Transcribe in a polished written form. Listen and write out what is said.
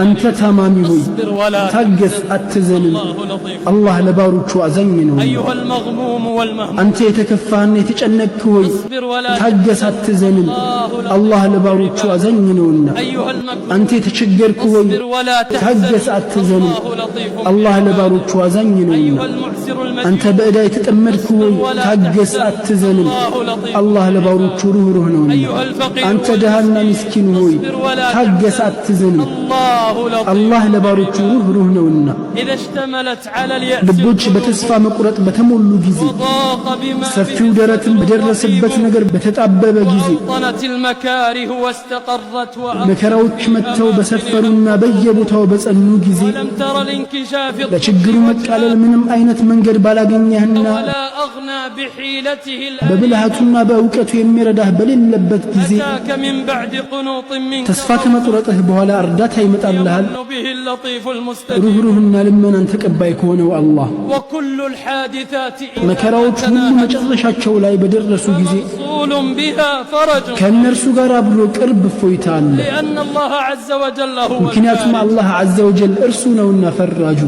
أنت تمامي هوي تاجس أتزنن الله لباروك وأزنن أيها المغموم والمهموم أنت يتكفان يتجنك هوي تاجس أتزنن الله لباروك وأزنن أيها المكروه أنت يتشجرك هوي تاجس أتزنن الله لباروك وأزنن أنت بأداء تتأمرك هوي تاجس أتزنن الله لباروك وروهن أنت دهنا مسكين هوي تاجس أتزنن الله لباروك وروهن إذا اشتملت على اليأس ልቦች በተስፋ መቁረጥ በተሞሉ ጊዜ ሰፊው ደረትን በደረሰበት ነገር በተጣበበ ጊዜ መከራዎች መጥተው በሰፈሩና በየቦታው በጸኑ ጊዜ ለችግሩ መቃለል ምንም አይነት መንገድ ባላገኘህና በብልሃቱና በእውቀቱ የሚረዳህ በሌለበት ጊዜ ተስፋ ከመቁረጥህ በኋላ እርዳታ ይመጣልሃል ሩህሩህና ልመናን ተቀባይ ከሆነው አላህ መከራዎች ሁሉ መጨረሻቸው ላይ በደረሱ ጊዜ ከእነርሱ ጋር አብሮ ቅርብ እፎይታ አለ ምክንያቱም አላህ ዐዘ ወጀል እርሱ ነውና ፈራጁ